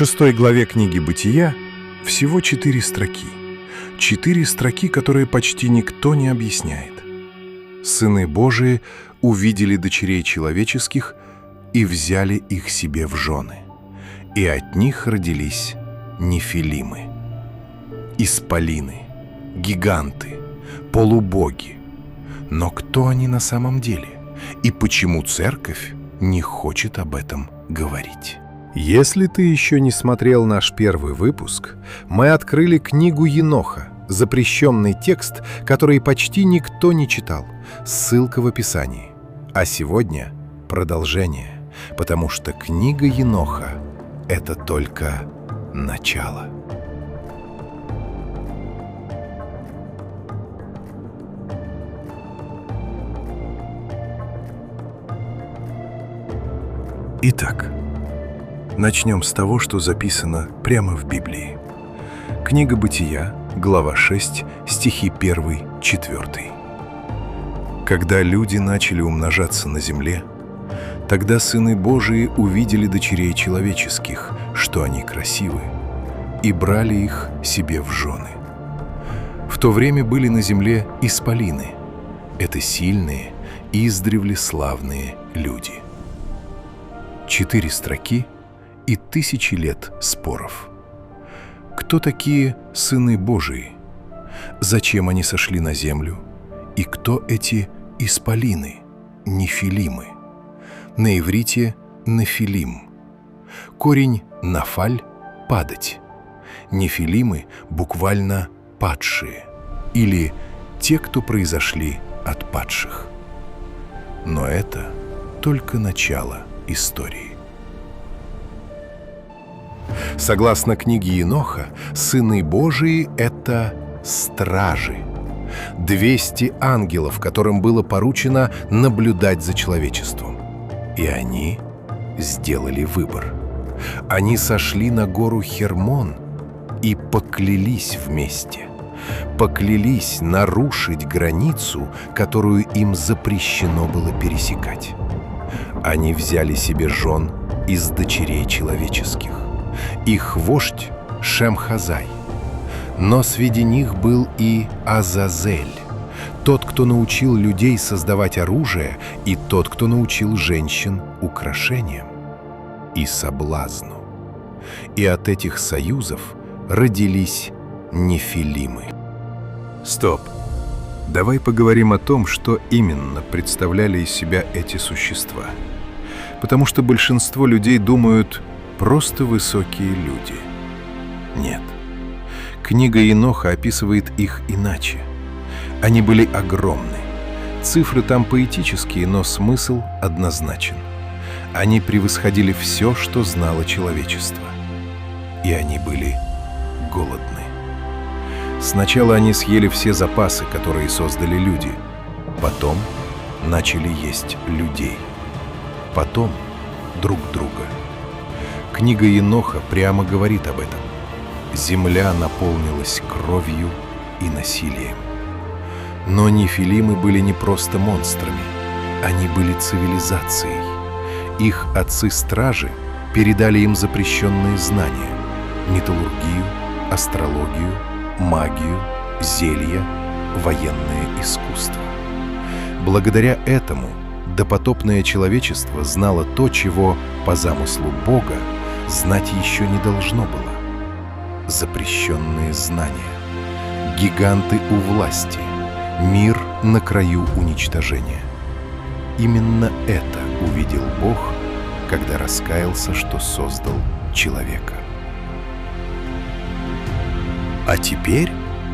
6 главе книги «Бытия» всего 4 строки. 4 строки, которые почти никто не объясняет. Сыны Божии увидели дочерей человеческих и взяли их себе в жены. И от них родились нефилимы, исполины, гиганты, полубоги. Но кто они на самом деле? И почему церковь не хочет об этом говорить? Если ты еще не смотрел наш первый выпуск, мы открыли книгу Еноха, запрещенный текст, который почти никто не читал. Ссылка в описании. А сегодня продолжение, потому что книга Еноха — это только начало. Итак, начнем с того, что записано прямо в Библии. Книга Бытия, глава 6, стихи 1-4. Когда люди начали умножаться на земле, тогда сыны Божии увидели дочерей человеческих, что они красивы, и брали их себе в жены. В то время были на земле исполины. Это сильные, издревле славные люди. 4 строки и 1000 лет споров. Кто такие сыны Божии? Зачем они сошли на землю? И кто эти исполины, нефилимы? На иврите нефилим. Корень нафаль — падать. Нефилимы буквально падшие, или те, кто произошли от падших. Но это только начало истории. Согласно книге Еноха, сыны Божии — это стражи. 200 ангелов, которым было поручено наблюдать за человечеством. И они сделали выбор. Они сошли на гору Хермон и поклялись вместе. Поклялись нарушить границу, которую им запрещено было пересекать. Они взяли себе жен из дочерей человеческих. Их вождь — Шемхазай. Но среди них был и Азазель, тот, кто научил людей создавать оружие, и тот, кто научил женщин украшениям и соблазну. И от этих союзов родились нефилимы. Стоп! Давай поговорим о том, что именно представляли из себя эти существа. Потому что большинство людей думают «просто высокие люди». Нет. Книга Еноха описывает их иначе. Они были огромны. Цифры там поэтические, но смысл однозначен. Они превосходили все, что знало человечество. И они были голодны. Сначала они съели все запасы, которые создали люди. Потом начали есть людей. Потом друг друга. Книга Еноха прямо говорит об этом. Земля наполнилась кровью и насилием. Но нефилимы были не просто монстрами. Они были цивилизацией. Их отцы-стражи передали им запрещенные знания: металлургию, астрологию, магию, зелья, военное искусство. Благодаря этому допотопное человечество знало то, чего, по замыслу Бога, знать еще не должно было. Запрещенные знания. Гиганты у власти. Мир на краю уничтожения. Именно это увидел Бог, когда раскаялся, что создал человека. А теперь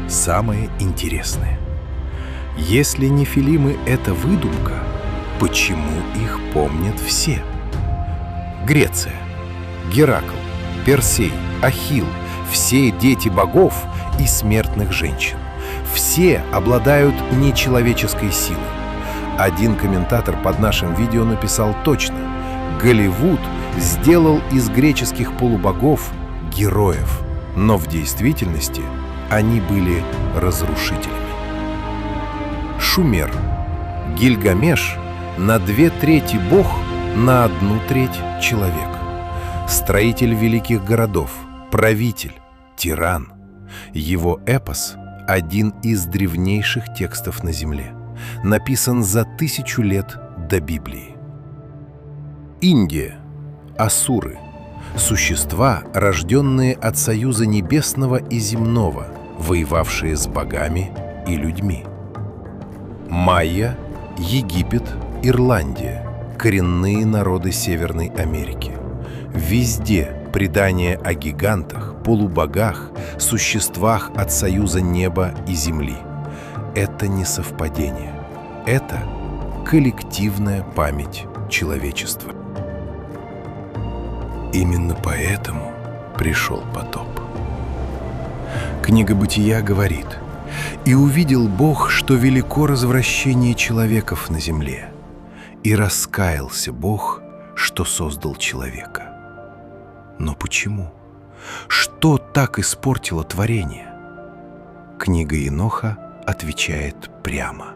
самое интересное. Если нефилимы — это выдумка, почему их помнят все? Греция, Геракл, Персей, Ахилл — все дети богов и смертных женщин. Все обладают нечеловеческой силой. Один комментатор под нашим видео написал точно: Голливуд сделал из греческих полубогов героев, но в действительности они были разрушителями. Шумер, Гильгамеш — на 2/3 бог, на 1/3 человек. строитель великих городов, правитель, тиран. Его эпос — один из древнейших текстов на Земле, написан за 1000 лет до Библии. Индия, асуры — существа, рожденные от союза небесного и земного, воевавшие с богами и людьми. Майя, Египет, Ирландия — коренные народы Северной Америки. Везде предания о гигантах, полубогах, существах от союза неба и земли. Это не совпадение. Это коллективная память человечества. Именно поэтому пришел потоп. Книга Бытия говорит: «И увидел Бог, что велико развращение человеков на земле, и раскаялся Бог, что создал человека». Но почему? Что так испортило творение? Книга Еноха отвечает прямо: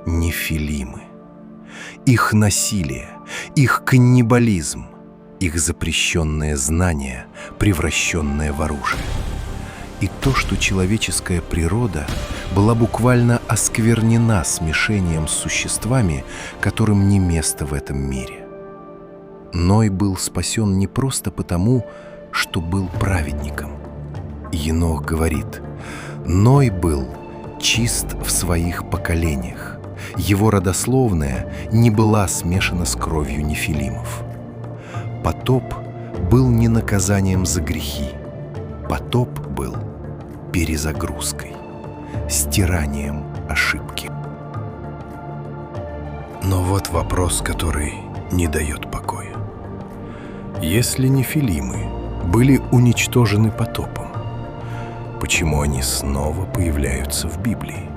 нефилимы. Их насилие, их каннибализм, их запрещенное знание, превращенное в оружие. И то, что человеческая природа была буквально осквернена смешением с существами, которым не место в этом мире. Ной был спасен не просто потому, что был праведником. Енох говорит: Ной был чист в своих поколениях. Его родословная не была смешана с кровью нефилимов. Потоп был не наказанием за грехи. Потоп был перезагрузкой, стиранием ошибки. Но вот вопрос, который не дает покоя. Если нефилимы были уничтожены потопом, почему они снова появляются в Библии?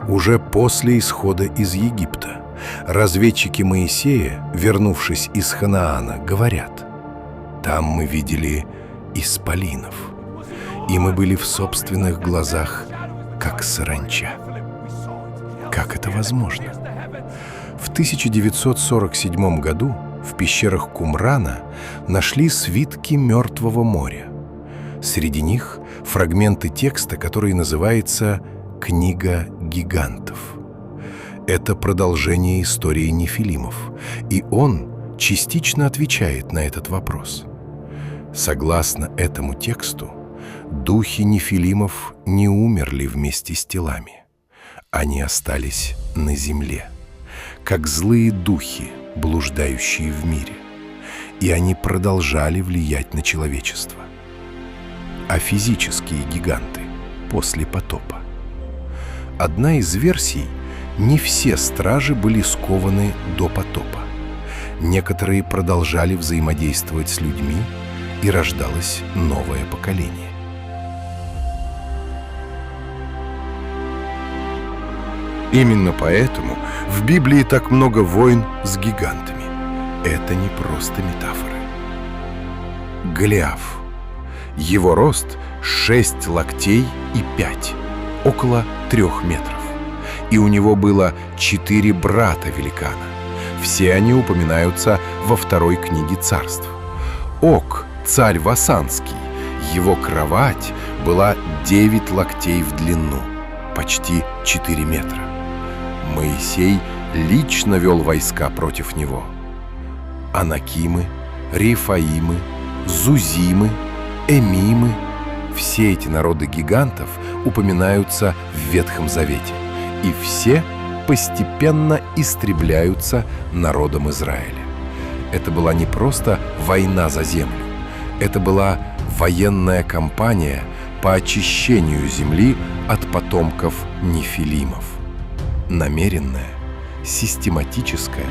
Уже после исхода из Египта разведчики Моисея, вернувшись из Ханаана, говорят: «Там мы видели исполинов, и мы были в собственных глазах, как саранча». Как это возможно? В 1947 году в пещерах Кумрана нашли свитки Мертвого моря. Среди них фрагменты текста, который называется «Книга гигантов». Это продолжение истории нефилимов, и он частично отвечает на этот вопрос. Согласно этому тексту, духи нефилимов не умерли вместе с телами. Они остались на земле, как злые духи, блуждающие в мире, и они продолжали влиять на человечество. А физические гиганты после потопа? Одна из версий — не все стражи были скованы до потопа. Некоторые продолжали взаимодействовать с людьми, и рождалось новое поколение. Именно поэтому в Библии так много войн с гигантами. Это не просто метафоры. Голиаф. Его рост 6 локтей и 5, около 3 метров. И у него было 4 брата-великана. Все они упоминаются во 2 книге Царств. Ог, царь Васанский, его кровать была 9 локтей в длину, почти 4 метра. Моисей лично вел войска против него. Анакимы, Рефаимы, Зузимы, Эмимы — все эти народы гигантов упоминаются в Ветхом Завете, и все постепенно истребляются народом Израиля. Это была не просто война за землю, это была военная кампания по очищению земли от потомков нефилимов. Намеренная, систематическая,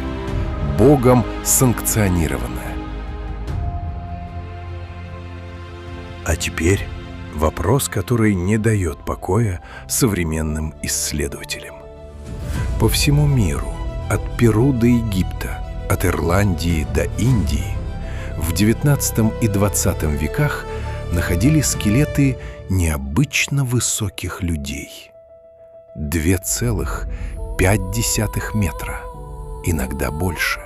Богом санкционированная. А теперь вопрос, который не дает покоя современным исследователям. По всему миру, от Перу до Египта, от Ирландии до Индии, в XIX и XX веках находили скелеты необычно высоких людей. 2,5 метра, иногда больше.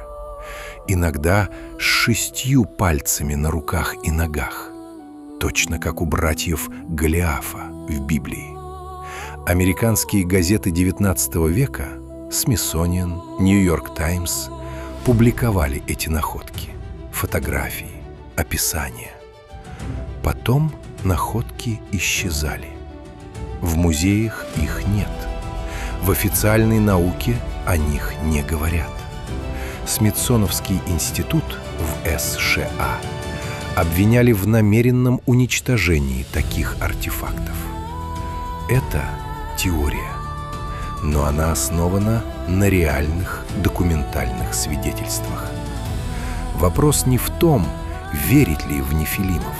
иногда с 6 пальцами на руках и ногах, точно как у братьев Голиафа в Библии. Американские газеты XIX века «Смитсониан», «Нью-Йорк Таймс» публиковали эти находки, фотографии, описания. Потом находки исчезали. В музеях их нет. В официальной науке о них не говорят. Смитсоновский институт в США обвиняли в намеренном уничтожении таких артефактов. Это теория, но она основана на реальных документальных свидетельствах. Вопрос не в том, верить ли в нефилимов.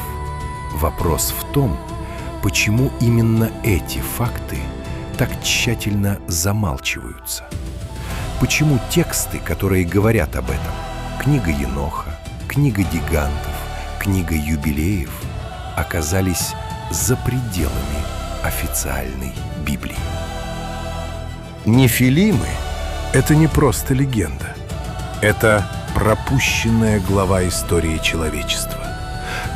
Вопрос в том, почему именно эти факты так тщательно замалчиваются. Почему тексты, которые говорят об этом, книга Еноха, книга Гигантов, книга Юбилеев, оказались за пределами официальной Библии. Нефилимы — это не просто легенда. Это пропущенная глава истории человечества.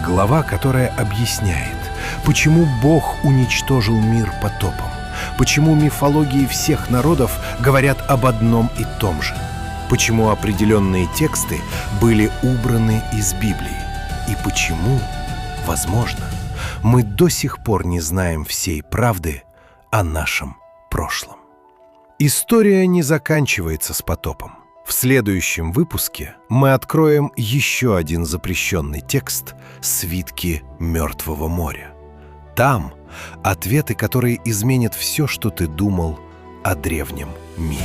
Глава, которая объясняет, почему Бог уничтожил мир потопом, почему мифологии всех народов говорят об одном и том же, почему определенные тексты были убраны из Библии, и почему, возможно, мы до сих пор не знаем всей правды о нашем прошлом. История не заканчивается с потопом. В следующем выпуске мы откроем еще один запрещенный текст «Свитки Мертвого моря». Там ответы, которые изменят все, что ты думал о древнем мире.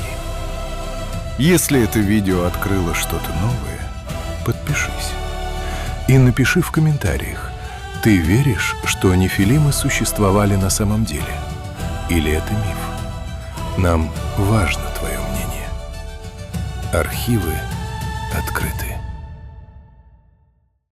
Если это видео открыло что-то новое, подпишись и напиши в комментариях, ты веришь, что нефилимы существовали на самом деле? Или это миф? Нам важно твое мнение. Архивы открыты.